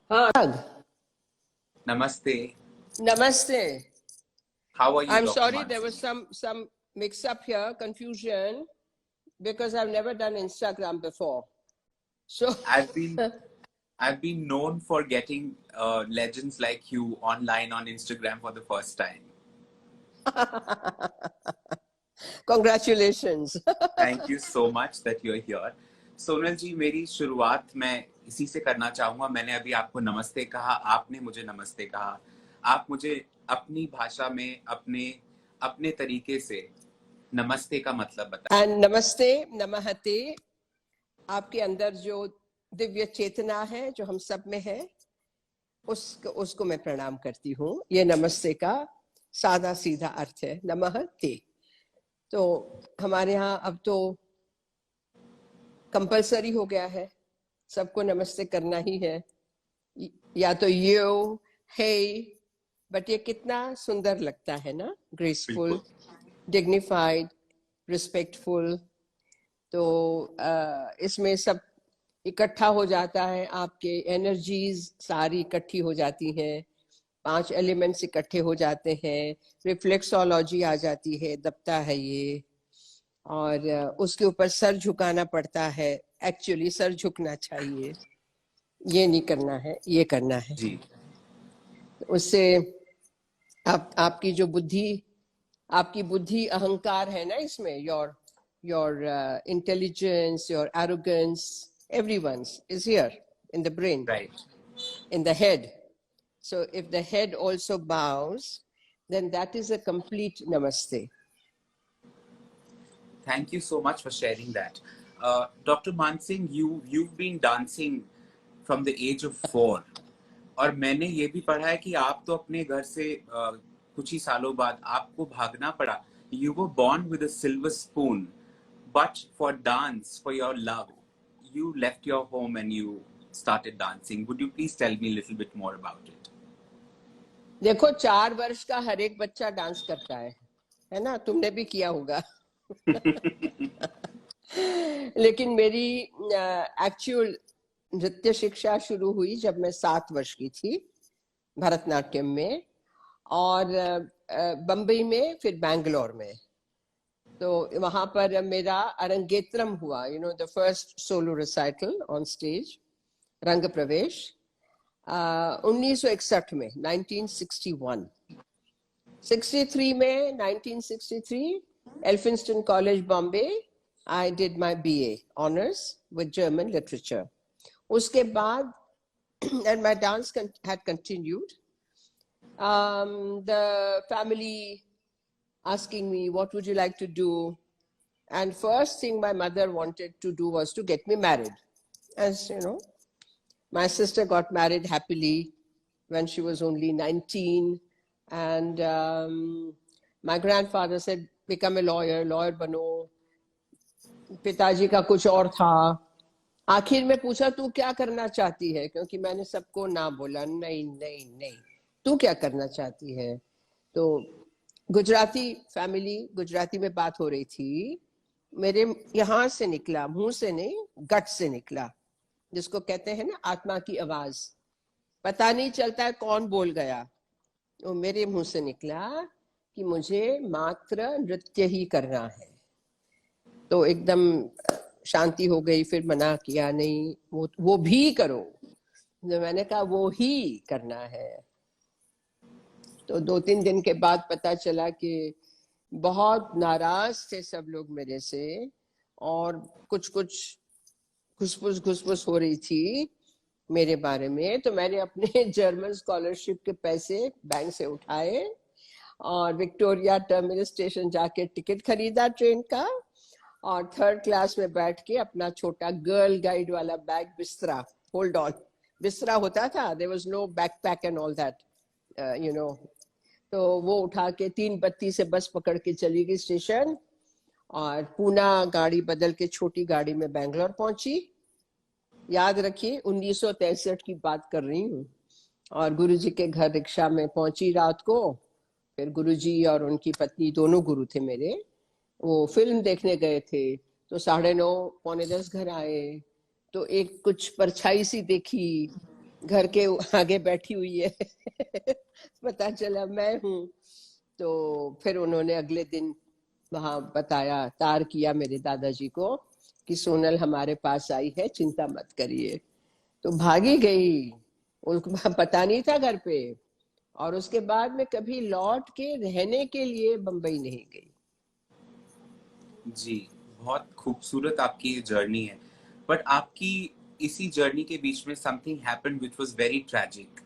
Hug. Namaste. Namaste. How are you, I'm Dr. sorry there was Mansi? some mix up here, confusion, because I've never done Instagram before. So I've been I've been known for getting legends like you online on Instagram for the first time. congratulations. Thank you so much that you're here. Sonal जी, मेरी शुरुआत मैं इसी से करना चाहूंगा. मैंने अभी आपको नमस्ते कहा, आपने मुझे नमस्ते कहा. आप मुझे अपनी भाषा में अपने अपने तरीके से नमस्ते का मतलब बताइए. And नमस्ते, नमहते, आपके अंदर जो दिव्य चेतना है जो हम सब में है, उसको मैं प्रणाम करती हूँ. ये नमस्ते का सादा सीधा अर्थ है, नमहते. तो हमारे यहाँ अब तो कंपलसरी हो गया है, सबको नमस्ते करना ही है, या तो यू हे, बट ये कितना सुंदर लगता है ना, ग्रेसफुल, डिग्निफाइड, रिस्पेक्टफुल. तो इसमें सब इकट्ठा हो जाता है, आपके एनर्जीज सारी इकट्ठी हो जाती हैं, 5 एलिमेंट्स इकट्ठे हो जाते हैं, रिफ्लेक्सोलॉजी आ जाती है, दबता है ये, और उसके ऊपर सर झुकाना पड़ता है. एक्चुअली सर झुकना चाहिए, ये नहीं करना है, ये करना है. जी. उससे आपकी जो आपकी बुद्धि अहंकार है ना, इसमें your intelligence, your arrogance, everyone's is here in the brain, Right. in the head. So if the head also bows, then that is a complete namaste. Thank you so much for sharing that. Dr. Mansingh, you've been dancing from the age of 4. और मैंने ये भी पढ़ा है कि आप तो अपने घर से कुछ ही सालों बाद आपको भागना पड़ा. You were born with a silver spoon, but for dance, for your love, you left your home and you started dancing. Would you please tell me a little bit more about it? देखो, 4 वर्ष का हर एक बच्चा dance करता है ना, तुमने भी किया होगा. लेकिन मेरी एक्चुअल नृत्य शिक्षा शुरू हुई जब मैं 7 वर्ष की थी, भरतनाट्यम में, और बम्बई में, फिर बैंगलोर में. तो वहां पर मेरा अरंगेत्रम हुआ, the first solo recital on stage, रंग प्रवेश, 1961 में, 1961. 63 में, 1963, Elphinstone College, Bombay, I did my BA honors with German literature. उसके बाद, and my dance had continued. The family asking me, what would you like to do? And first thing my mother wanted to do was to get me married. As you know, my sister got married happily when she was only 19. And my grandfather said, become a lawyer बनो. पिताजी का कुछ और था. आखिर में पूछा, तू क्या करना चाहती है? क्योंकि मैंने सबको ना बोला, नहीं नहीं नहीं, तू क्या करना चाहती है? तो गुजराती फैमिली, गुजराती में बात हो रही थी, मेरे यहाँ से निकला, मुंह से नहीं, गट से निकला, जिसको कहते हैं ना आत्मा की आवाज. पता नहीं चलता है कौन बोल गया, तो मेरे मुंह से निकला कि मुझे मात्र नृत्य ही करना है. तो एकदम शांति हो गई. फिर मना किया, नहीं, वो भी करो. जो मैंने कहा वो ही करना है. तो 2-3 दिन के बाद पता चला कि बहुत नाराज थे सब लोग मेरे से, और कुछ घुसपुस हो रही थी मेरे बारे में. तो मैंने अपने जर्मन स्कॉलरशिप के पैसे बैंक से उठाए और विक्टोरिया टर्मिनल स्टेशन जाके टिकट खरीदा ट्रेन का, और 3rd क्लास में बैठ के अपना छोटा गर्ल गाइड वाला बैग, बिस्तरा, होल्ड ऑन, बिस्तरा होता था, there was no backpack and all that, तो वो उठा के 3 बत्ती से बस पकड़ के चली गई स्टेशन, और पूना गाड़ी बदल के छोटी गाड़ी में बैंगलोर पहुंची. याद रखिए 1963 की बात कर रही हूँ. और गुरुजी के घर रिक्शा में पहुंची रात को. फिर गुरुजी और उनकी पत्नी, दोनों गुरु थे मेरे, वो फिल्म देखने गए थे. तो 9:30 पौने 10 घर आए. तो एक कुछ परछाई सी देखी, घर के आगे बैठी हुई है पता चला मैं हूँ। तो फिर उन्होंने अगले दिन वहां बताया, तार किया मेरे दादाजी को कि सोनल हमारे पास आई है, चिंता मत करिए। तो भागी गई, उनको पता नहीं था घर पे। और उसके बाद मैं कभी लौट के रहने के लिए बम्बई नहीं गई। जी, बहुत खूबसूरत आपकी ये जर्नी है। बट आपकी इसी जर्नी के बीच में something happened which was very tragic.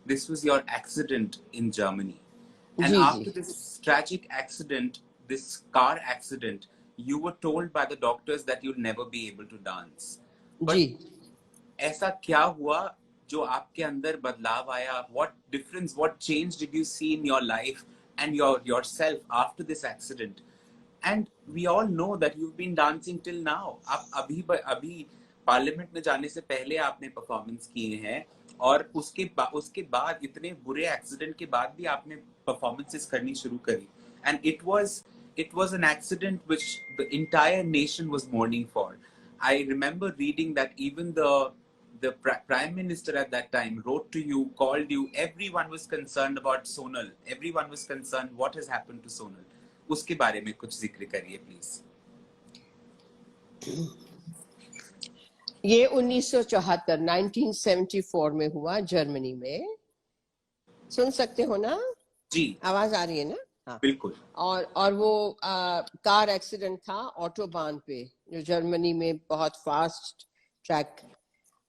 This was your accident in Germany, and जी जी after this tragic accident, this car accident, you were told by the doctors that you'll never be able to dance. जी। But ऐसा क्या हुआ जो आपके अंदर बदलाव आया? What difference, what change did you see in your life and yourself after this accident? And we all know that you've been dancing till now. आप अभी पार्लियामेंट में जाने से पहले आपने परफॉर्मेंस किए हैं, और उसके बाद इतने बुरे एक्सीडेंट के बाद भी आपने परफॉर्मेंसेस करनी शुरू करी. And it was an accident which the entire nation was mourning for. I remember reading that even the prime minister at that time wrote to you, called you. Everyone was concerned about Sonal. Everyone was concerned what has happened to Sonal. उसके बारे में कुछ जिक्र करिए please. ये 1974 1974 में हुआ Germany में। सुन सकते हो ना? जी, आवाज आ रही है ना? हाँ। बिल्कुल. और वो कार एक्सीडेंट था ऑटोबान पे, जो जर्मनी में बहुत फास्ट ट्रैक।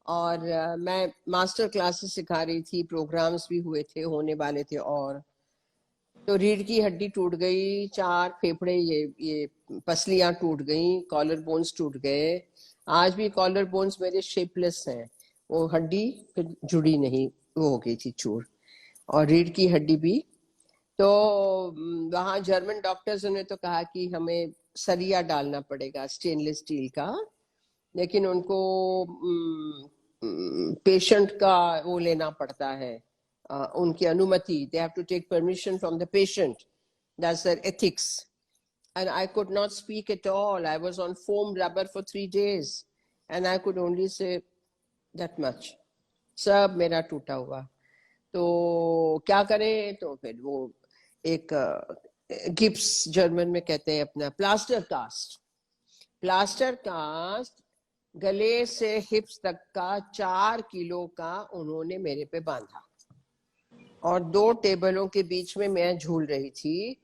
और मैं मास्टर क्लासेस सिखा रही थी, प्रोग्राम्स भी हुए थे, होने वाले थे। और तो रीढ़ की हड्डी टूट गई, 4 फेफड़े, ये पसलियां टूट गई, कॉलर बोन्स टूट गए। आज भी कॉलर बोन्स मेरे शेपलेस हैं, वो हड्डी फिर जुड़ी नहीं, वो हो गई थी चूर। और रीढ़ की हड्डी भी। तो वहाँ जर्मन डॉक्टर्स ने तो कहा कि हमें सरिया डालना पड़ेगा स्टेनलेस स्टील का, लेकिन उनको पेशेंट का वो लेना पड़ता है, उनकी अनुमति। They have to take permission from the patient, that's their ethics. And I could not speak at all, I was on foam rubber for 3 days and I could only say that much. सब मेरा टूटा हुआ। तो क्या करें? तो फिर वो एक गिप्स, जर्मन में कहते हैं अपना, प्लास्टर कास्ट। प्लास्टर कास्ट गले से हिप्स तक का 4 किलो का उन्होंने मेरे पे बांधा, और 2 टेबलों के बीच में मैं झूल रही थी।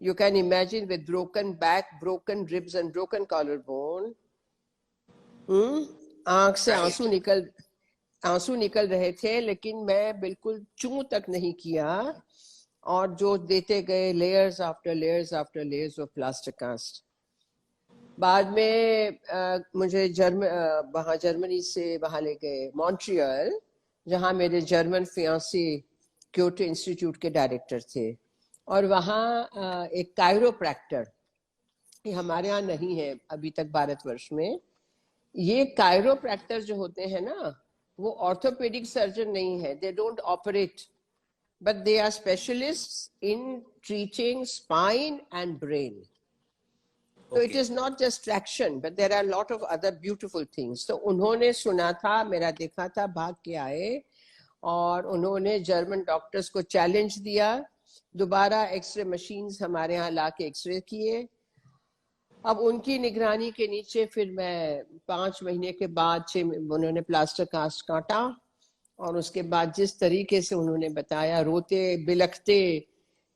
You can imagine, with broken back, broken ribs and broken collar bone. आंख से आंसू निकल रहे थे, लेकिन मैं बिल्कुल चूं तक नहीं किया। और जो देते गए layers after layers after layers of plaster cast. बाद में मुझे वहाँ जर्मनी से वहाँ ले गए मॉन्ट्रियल, जहाँ मेरे जर्मन फियांसी क्योटो इंस्टीट्यूट के डायरेक्टर थे। और वहाँ एक कायरोप्रैक्टर, ये हमारे यहाँ नहीं है अभी तक भारतवर्ष में। ये कायरोप्रैक्टर जो होते हैं ना, वो ऑर्थोपेडिक सर्जन नहीं है, they don't operate, but they are specialists in treating spine and brain. So it is not just traction, but there are a lot of other beautiful things. तो उन्होंने सुना था, मेरा देखा था, भाग के आए, और उन्होंने जर्मन डॉक्टर्स को चैलेंज दिया। दोबारा एक्सरे मशीन्स हमारे यहाँ ला के एक्सरे किए। अब उनकी निगरानी के नीचे फिर मैं 5 महीने के बाद उन्होंने प्लास्टर कास्ट काटा। और उसके बाद जिस तरीके से उन्होंने बताया, रोते बिलखते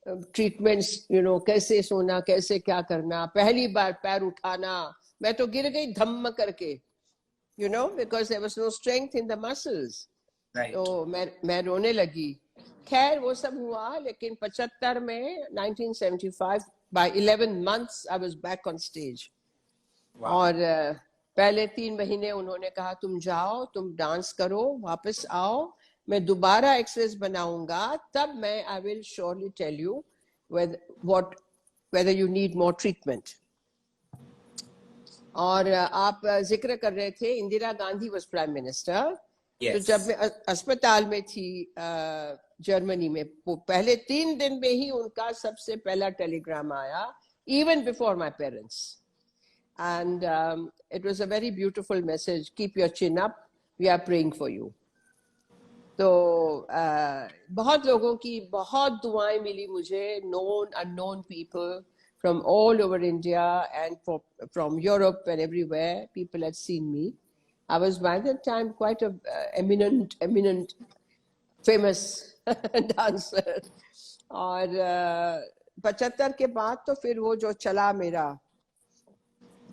ट्रीटमेंट्स, कैसे सोना, कैसे क्या करना, पहली बार पैर उठाना, मैं तो गिर गई धम्म करके, because there was no strength in the muscles. तो मैं रोने लगी। खैर वो सब हुआ, लेकिन 75 में 1975 by 11 months I was back on stage. और पहले 3 महीने उन्होंने कहा तुम जाओ, तुम डांस करो, वापस आओ, मैं दोबारा एक्सरेस बनाऊंगा, तब मैं I will surely tell you whether you need more treatment. और आप जिक्र कर रहे थे, Indira Gandhi was prime minister. तो जब मैं अस्पताल में थी जर्मनी में, पहले 3 दिन में ही उनका सबसे पहला टेलीग्राम आया, even before my parents. And it was a very beautiful message. Keep your chin up. We are praying for you. तो बहुत लोगों की बहुत दुआएं मिली मुझे, known unknown people from all over India and from Europe and everywhere. People had seen me. I was by that time quite a eminent famous dancer. और 75 के बाद तो फिर वो जो चला मेरा,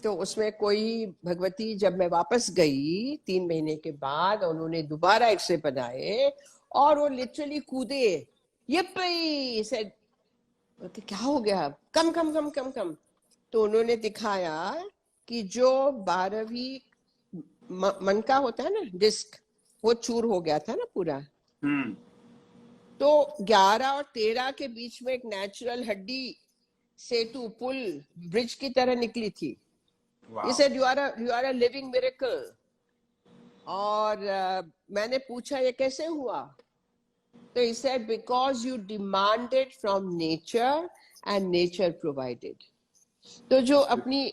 तो उसमें कोई भगवती, जब मैं वापस गई 3 महीने के बाद, उन्होंने दोबारा एक्सरे बनाए और वो लिटरली कूदे, ये सेड क्या हो गया, कम कम कम कम कम। तो उन्होंने दिखाया कि जो 12वीं मन का होता है ना डिस्क, वो चूर हो गया था ना पूरा। तो 11 और 13 के बीच में एक नेचुरल हड्डी सेतु पुल ब्रिज की तरह निकली थी। He said, you are a living miracle. और मैंने पूछा ये कैसे हुआ? तो he said, because you demanded from nature and nature provided. तो जो अपनी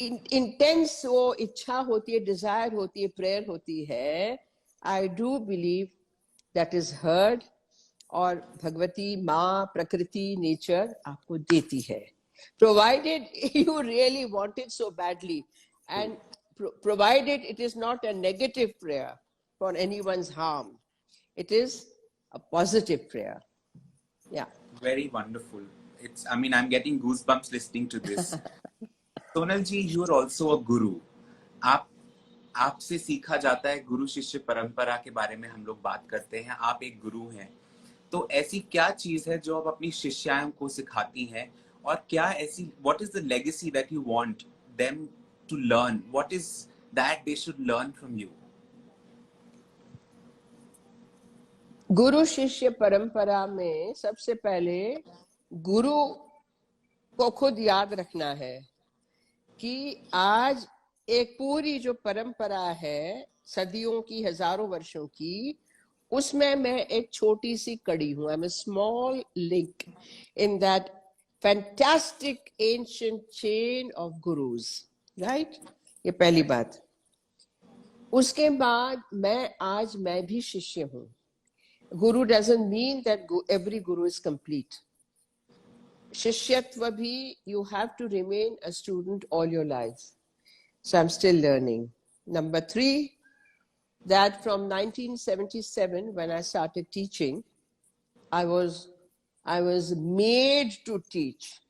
इंटेंस वो इच्छा होती है, डिजायर होती है, प्रेयर होती है, I do believe that is heard, और भगवती माँ, प्रकृति, नेचर आपको देती है, provided you really want it so badly, and provided it is not a negative prayer for anyone's harm, it is a positive prayer. Yeah. Very wonderful. I mean, I'm getting goosebumps listening to this. Sonal ji, you are also a guru. आपसे सीखा जाता है, गुरु शिष्य परंपरा के बारे में हम लोग बात करते हैं, आप एक गुरु हैं। तो ऐसी क्या चीज है जो आप अपनी शिष्याओं को सिखाती हैं, और क्या ऐसी, what is the legacy that you want them to learn? What is that they should learn from you? गुरु शिष्य परंपरा में सबसे पहले गुरु को खुद याद रखना है कि आज एक पूरी जो परंपरा है सदियों की, हजारों वर्षों की, उसमें मैं एक छोटी सी कड़ी हूं। I am a small link in that fantastic ancient chain of gurus, right? ये पहली बात। उसके बाद मैं भी शिष्य हूं। गुरु doesn't mean that every Guru is complete. शिष्यत्व भी, you have to remain a student all your life. So I'm still learning. Number 3, that from 1977, when I started teaching, I was made to teach.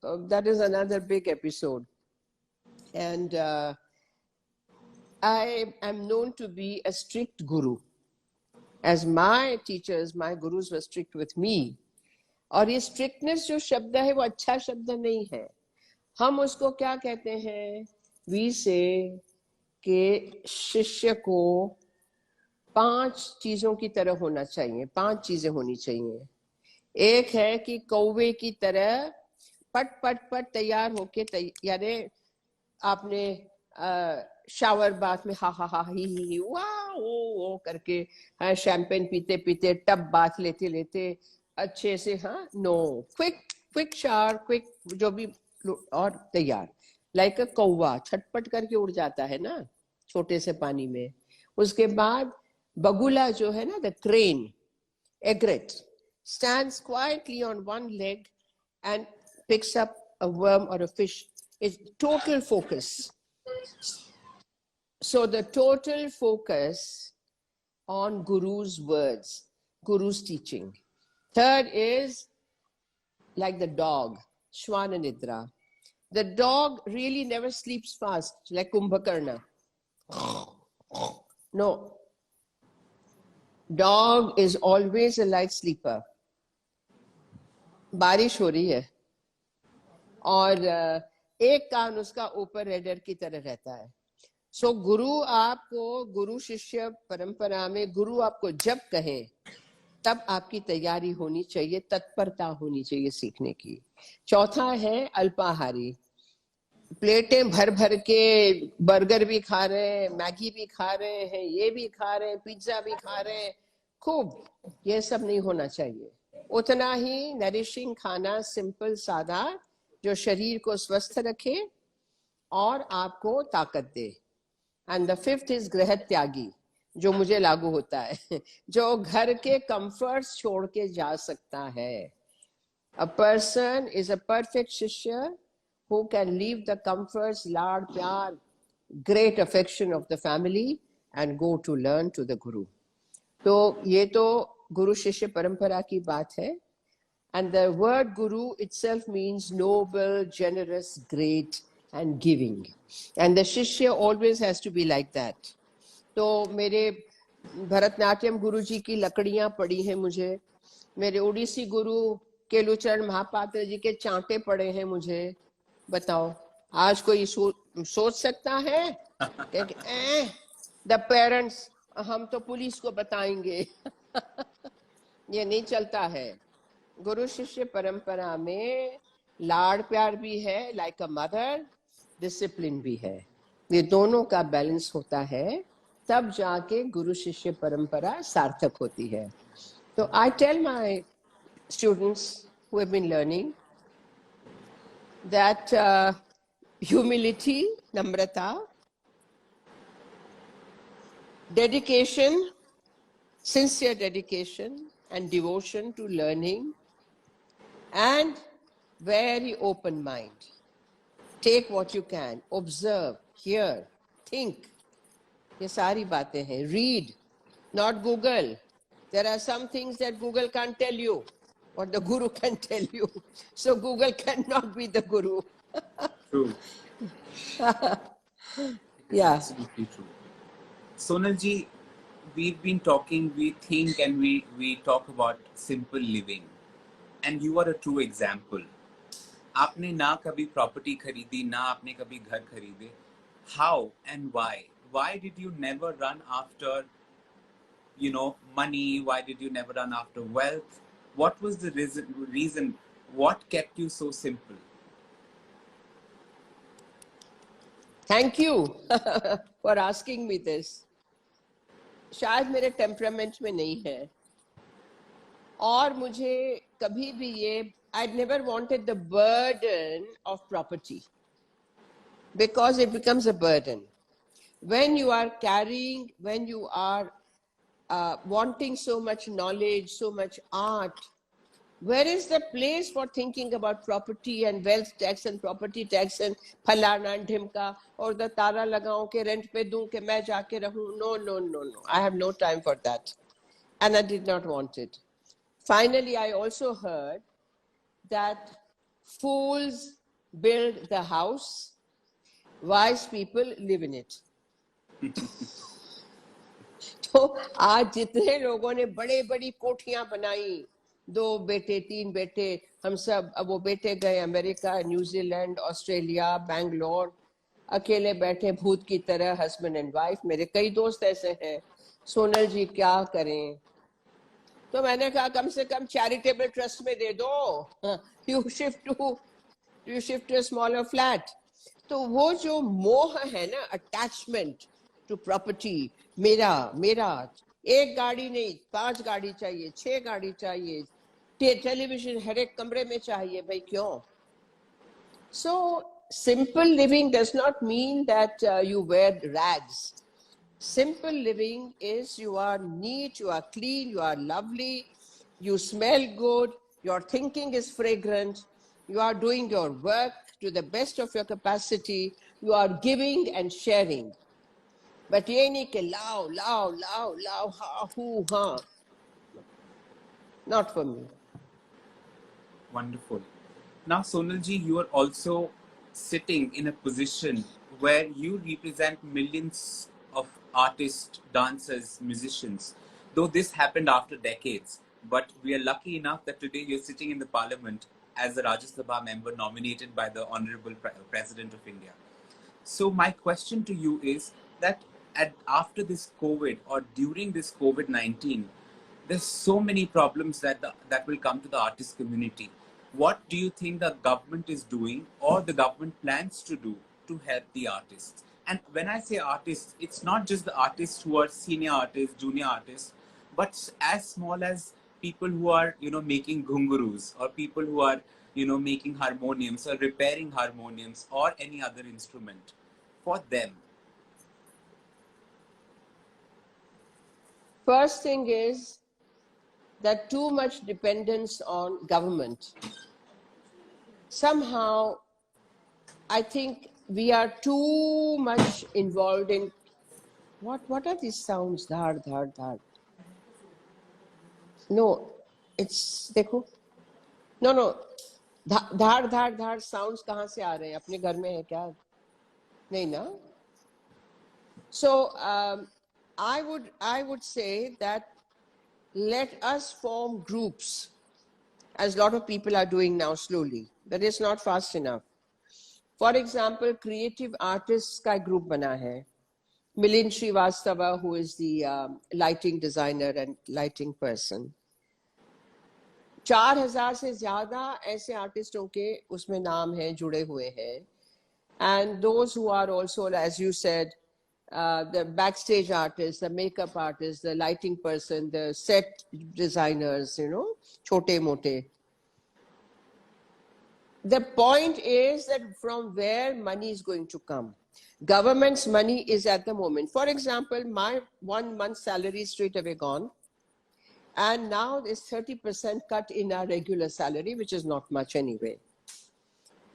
That is another big episode. And I am known to be a strict guru. As my teachers, my gurus were strict with me. और ये strictness जो शब्द है वो अच्छा शब्द नहीं है। हम उसको क्या कहते हैं? We say कि शिष्य को 5 चीजों की तरह होना चाहिए, 5 चीजें होनी चाहिए। एक है कि कौवे की तरह पट पट पट तैयार होके, यानी आपने शावर बाथ में हा हा हा ही वाह वो करके, शैंपेन पीते पीते, टब बाथ लेते लेते अच्छे से, हाँ, नो, क्विक शावर, क्विक जो भी, और तैयार। लाइक अ कौवा छटपट करके उड़ जाता है ना छोटे से पानी में। उसके बाद बगुला जो है ना, the crane, egret, stands quietly on one leg and picks up a worm or a fish. It's total focus. So the total focus on Guru's words, Guru's teaching. Third is like the dog, Shwana Nidra. The dog really never sleeps fast, like Kumbhakarna. No. Dog is always a light sleeper. बारिश हो रही है और एक कान उसका ऊपर raider की तरह रहता है। सो गुरु आपको, गुरु शिष्य परंपरा में गुरु आपको जब कहे तब आपकी तैयारी होनी चाहिए, तत्परता होनी चाहिए सीखने की। चौथा है अल्पाहारी। प्लेटें भर भर के बर्गर भी खा रहे हैं, मैगी भी खा रहे हैं, ये भी खा रहे हैं, पिज्जा भी खा रहे हैं, खूब, ये सब नहीं होना चाहिए। उतना ही नरिशिंग खाना, सिंपल सादा, जो शरीर को स्वस्थ रखे और आपको ताकत दे। And the fifth is grah tyagi, जो मुझे लागू होता है, जो घर के comforts छोड़ के जा सकता है. A person is a perfect shishya who can leave the comforts, laad, pyar, great affection of the family and go to learn to the Guru. तो ये तो गुरु शिष्य परंपरा की बात है. And the word Guru itself means noble, generous, great, and giving. And the Shishya always has to be like that. तो मेरे भरतनाट्यम गुरु जी की लकड़ियां पड़ी हैं मुझे, मेरे ओडिसी गुरु केलुचरण महापात्र जी के चांटे पड़े हैं मुझे. बताओ, आज कोई सोच सकता है कि द पेरेंट्स, हम तो पुलिस को बताएंगे. ये नहीं चलता है. गुरु शिष्य परंपरा में लाड़ प्यार भी है, लाइक अ मदर, डिसिप्लिन भी है. ये दोनों का बैलेंस होता है, तब जाके गुरु शिष्य परंपरा सार्थक होती है. तो I tell my students who have been learning that humility, नम्रता, dedication, sincere dedication and devotion to learning, and very open mind. Take what you can, observe, hear, think. ये सारी बातें हैं. Read, not Google. There are some things that Google can't tell you, what the Guru can tell you. So Google cannot be the Guru. True. Yeah. Absolutely true. Sonal ji, we've been talking, we think and we talk about simple living. And you are a true example. आपने ना कभी property खरीदी, ना आपने कभी घर खरीदे. How and why? Why did you never run after, money? Why did you never run after wealth? What was the reason? What kept you so simple? Thank you for asking me this. शायद मेरे temperament में नहीं है, और मुझे कभी भी ये I never wanted the burden of property, because it becomes a burden. When you are carrying, when you are wanting so much knowledge, so much art, where is the place for thinking about property and wealth tax and property tax and फलाना ढिमका और the तारा लगाऊं के rent पे दूं के मैं जाके रहूं? No, no, no, no. I have no time for that, and I did not want it. Finally, I also heard that fools build the house, wise people live in it. तो आज जितने लोगों ने बड़े बड़ी कोठियां बनाई, 2 बेटे 3 बेटे, हम सब, अब वो बेटे गए अमेरिका, न्यूजीलैंड, ऑस्ट्रेलिया, बैंगलोर, अकेले बैठे भूत की तरह हस्बैंड एंड वाइफ. मेरे कई दोस्त ऐसे हैं. सोनल जी क्या करें? तो मैंने कहा कम से कम चैरिटेबल ट्रस्ट में दे दो. You shift to a smaller flat. तो वो जो मोह है ना, अटैचमेंट टू प्रॉपर्टी, मेरा मेरा, 1 गाड़ी नहीं 5 गाड़ी चाहिए, 6 गाड़ी चाहिए, टेलीविजन हर एक कमरे में चाहिए. भाई क्यों? So simple living does not mean that you wear rags. Simple living is you are neat, you are clean, you are lovely, you smell good, your thinking is fragrant, you are doing your work to the best of your capacity, you are giving and sharing. But ये नहीं कि लाओ लाओ लाओ लाओ हा हू हाँ. Not for me. Wonderful. Now, Sonal ji, you are also sitting in a position where you represent millions of artists, dancers, musicians. Though this happened after decades, but we are lucky enough that today you're sitting in the parliament as a Rajya Sabha member nominated by the Honorable President of India. So my question to you is that after this COVID or during this COVID-19, there's so many problems that will come to the artist community. What do you think the government is doing or the government plans to do to help the artists? And when I say artists, it's not just the artists who are senior artists, junior artists, but as small as people who are, making ghungurus, or people who are, making harmoniums or repairing harmoniums or any other instrument. For them, first thing is that too much dependence on government. Somehow, I think we are too much involved in what are these sounds? Dhar, dhar, dhar. No, it's देखो. No, no. धार धार धार sounds कहाँ से आ रहे हैं? अपने घर में है क्या? नहीं ना? So I would say that let us form groups, as a lot of people are doing now slowly, but it's not fast enough. For example, creative artists का group बना है. Milind Srivastava, who is the lighting designer and lighting person. 4,000 से ज्यादा ऐसे आर्टिस्टों के उसमें नाम हैं, जुड़े हुए हैं. And those who are also, as you said, the backstage artists, the makeup artists, the lighting person, the set designers, you know, chote mote. The point is that from where money is going to come. Government's money is at the moment. For example, my 1 month's salary is straight away gone. And now there's 30% cut in our regular salary, which is not much anyway.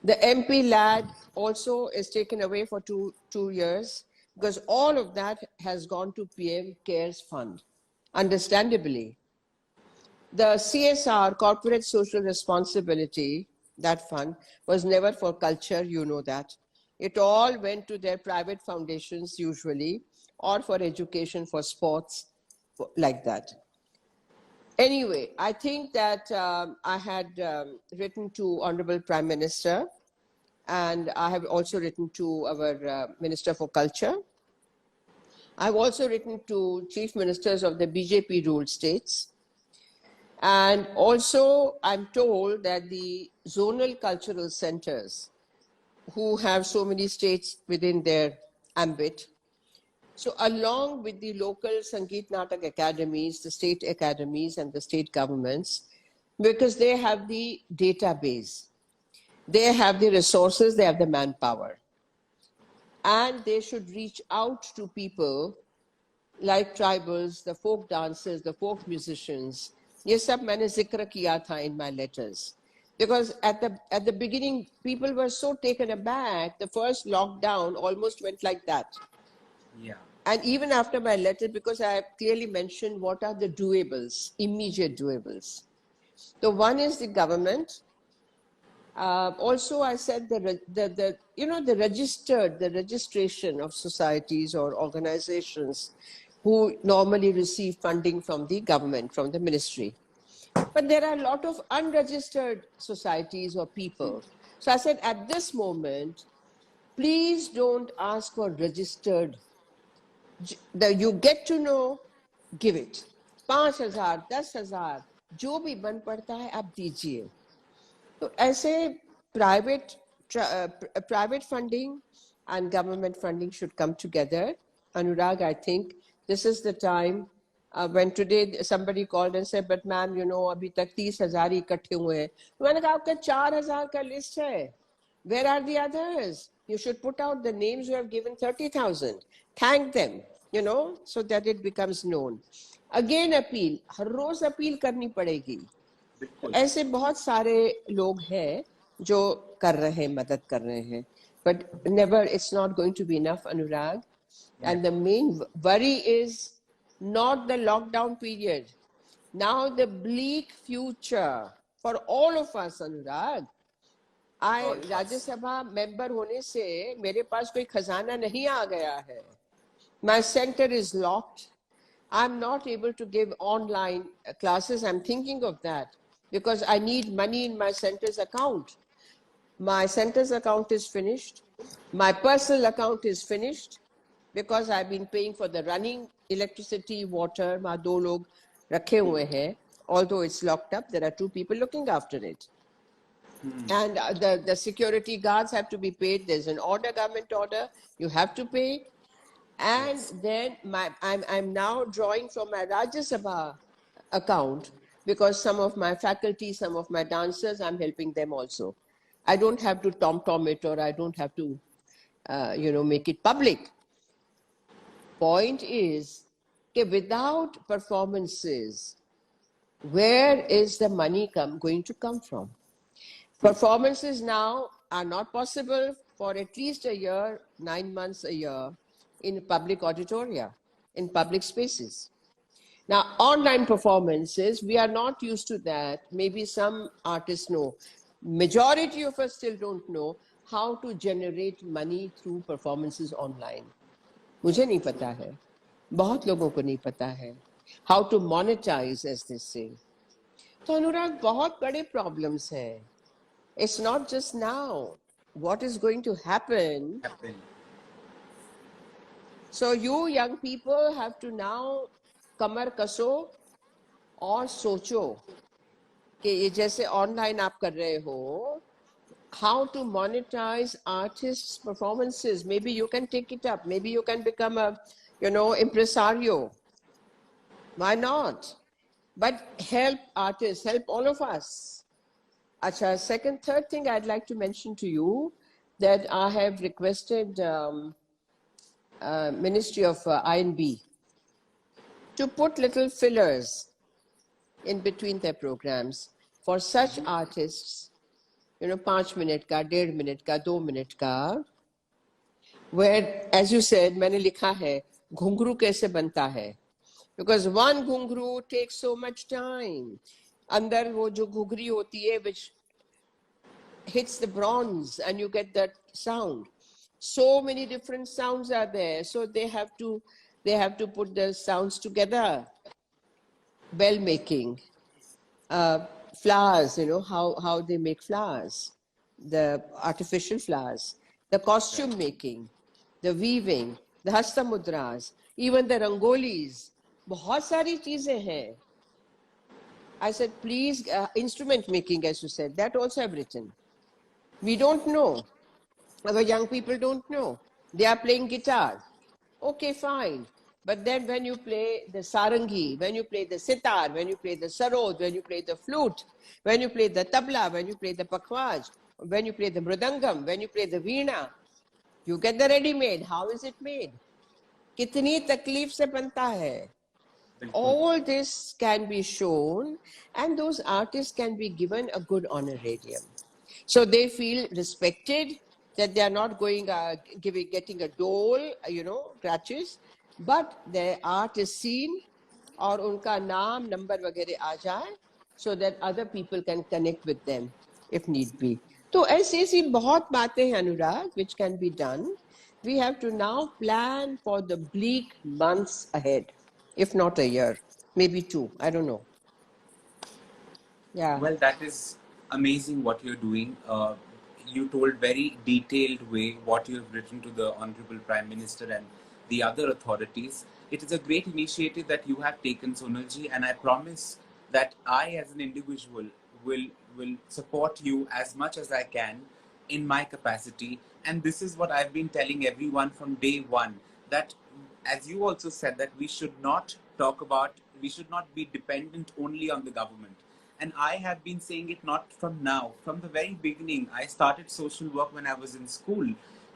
The MP lad also is taken away for two years because all of that has gone to PM CARES Fund, understandably. The CSR, Corporate Social Responsibility, that fund was never for culture, you know that. It all went to their private foundations usually, or for education, for sports, like that. Anyway, I think that I had written to Honorable Prime Minister, and I have also written to our Minister for Culture. I've also written to Chief Ministers of the BJP-ruled states. And also, I'm told that the zonal cultural centers, who have so many states within their ambit, so along with the local Sangeet Natak academies, the state academies and the state governments, because they have the database, they have the resources, they have the manpower. And they should reach out to people like tribals, the folk dancers, the folk musicians. ये सब मैंने जिक्र किया था in my letters. Because at the beginning, people were so taken aback. The first lockdown almost went like that. Yeah. And even after my letter, because I have clearly mentioned what are the doables, immediate doables. So one is the government. Also, I said the registration of societies or organizations who normally receive funding from the government, from the ministry. But there are a lot of unregistered societies or people. So I said, at this moment, please don't ask for registered. You get to know, give it. 5,000, 10,000, जो भी बन पड़ता है आप दीजिए. तो ऐसे private funding and government funding should come together. Anurag, I think this is the time. When today somebody called and said, but ma'am, you know, अभी तक 30,000 इकट्ठे हुए हैं. मैंने कहा आपका 4,000 का list है. Where are the others? You should put out the names who have given 30,000. Thank them, you know, so that it becomes known. Again, appeal. Her rose appeal करनी पड़ेगी. ऐसे बहुत सारे लोग हैं जो कर रहे हैं, मदद कर रहे हैं. But never, it's not going to be enough, Anurag. And the main worry is not the lockdown period. Now the bleak future for all of us, Anurag. राज्य सभा member होने से मेरे पास कोई खजाना नहीं आ गया है. My center is locked. I'm not able to give online classes. I'm thinking of that because I need money in my center's account. My center's account is finished. My personal account is finished because I've been paying for the running electricity, water. My 2 log rakhe hue hain. Although it's locked up, there are 2 people looking after it. And the security guards have to be paid. There's an order, government order. You have to pay. And then I'm now drawing from my Rajya Sabha account because some of my faculty, some of my dancers, I'm helping them also. I don't have to tom-tom it or I don't have to, make it public. Point is कि without performances, where is the money going to come from? Performances now are not possible for at least a year, 9 months a year in public auditoria, in public spaces. Now, online performances, we are not used to that. Maybe some artists know. Majority of us still don't know how to generate money through performances online. मुझे नहीं पता है, बहुत लोगों को नहीं पता है. How to monetize, as they say. तो अनुराग, बहुत बड़े problems हैं. It's not just now. What is going to happen? So you young people have to now कमर कसो और सोचो कि ये जैसे ऑनलाइन आप कर रहे हो, how to monetize artists' performances. Maybe you can take it up. Maybe you can become a, impresario. Why not? But help artists, help all of us. Acha, third thing I'd like to mention to you that I have requested Ministry of INB to put little fillers in between their programs for such artists, 5 minute ka, 1.5 minute ka, 2 minute ka, where, as you said, मैंने लिखा है, घुंघरू कैसे बनता है? Because one घुंघरू takes so much time. अंदर वो जो घुघरी होती है, which hits the bronze and you get that sound. So many different sounds are there. So they have to put the sounds together. Bell making, flowers, how they make flowers, the artificial flowers, the costume making, the weaving, the hasta mudras, even the rangolis. बहुत सारी चीजें हैं. I said, please, instrument making, as you said, that also I've written. We don't know. Our young people don't know. They are playing guitar. Okay, fine. But then when you play the sarangi, when you play the sitar, when you play the sarod, when you play the flute, when you play the tabla, when you play the pakhwaj, when you play the mridangam, when you play the veena, you get the ready-made. How is it made? कितनी तकलीफ से बनता है? All this can be shown and those artists can be given a good honorarium. So they feel respected, that they are not going, getting a dole, scratches, but their art is seen और उनका नाम, number वगैरह आ जाए, so that other people can connect with them if need be. तो ऐसी बहुत बातें हैं अनुराग, which can be done. We have to now plan for the bleak months ahead, if not a year, maybe 2, I don't know. Yeah. Well, that is amazing what you're doing. You told very detailed way what you have written to the Honorable Prime Minister and the other authorities. It is a great initiative that you have taken, Sonalji, and I promise that I, as an individual, will support you as much as I can in my capacity. And this is what I've been telling everyone from day one, that as you also said, that we should not be dependent only on the government. And I have been saying it not from now, from the very beginning. I started social work when I was in school,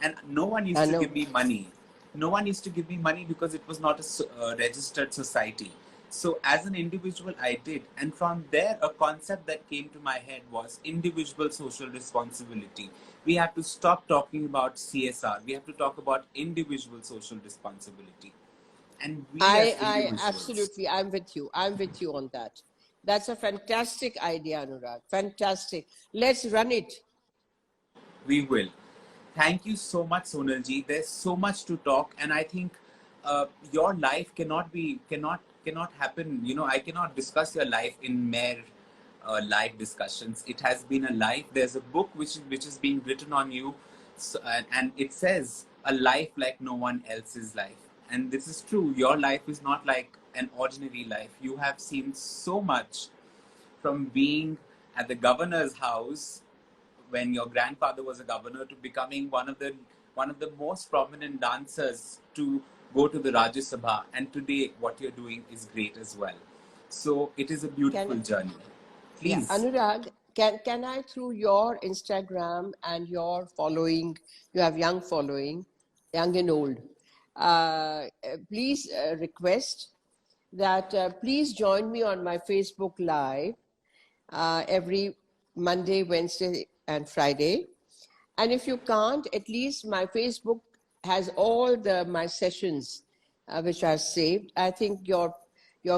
and no one used to give me money. No one used to give me money because it was not a registered society. So as an individual, I did. And from there, a concept that came to my head was individual social responsibility. We have to stop talking about CSR. We have to talk about individual social responsibility. And we I absolutely, I'm with you on that. That's a fantastic idea, Anurag. Fantastic. Let's run it. We will. Thank you so much, Sonalji. There's so much to talk, and I think your life cannot happen. I cannot discuss your life in mere live discussions. It has been a life. There's a book which is being written on you, and it says a life like no one else's life. And this is true. Your life is not like an ordinary life. You have seen so much, from being at the governor's house when your grandfather was a governor to becoming one of the most prominent dancers to go to the Rajya Sabha. And today what you're doing is great as well. So it is a beautiful journey. Please. Yeah, Anurag, can I, through your Instagram and your following, you have young following, young and old, please request that please join me on my Facebook Live every Monday, Wednesday, and Friday. And if you can't, at least my Facebook has all my sessions which are saved. I think your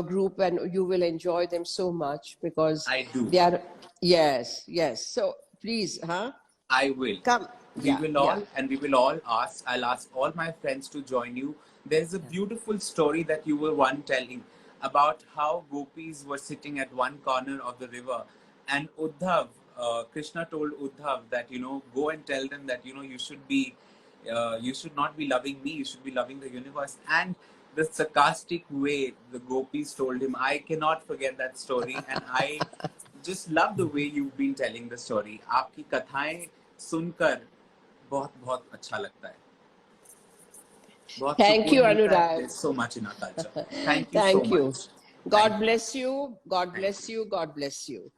group and you will enjoy them so much because I do. they are, yes, yes. So please, huh? I will. Come. We Yeah, will yeah. all, and we will all ask. I'll ask all my friends to join you. There's a beautiful story that you were one telling about how gopis were sitting at one corner of the river, and Uddhav, Krishna told Uddhav that go and tell them that you should not be loving me. You should be loving the universe. And the sarcastic way the gopis told him, I cannot forget that story, and I just love the way you've been telling the story. आपकी कथाएं सुनकर बहुत बहुत अच्छा लगता है. बहुत Thank सुकून you, मिलता है. Anurag. There's so much in our culture. Thank you so Thank you. much. God Thank you. bless you. God Thank bless you. God bless you.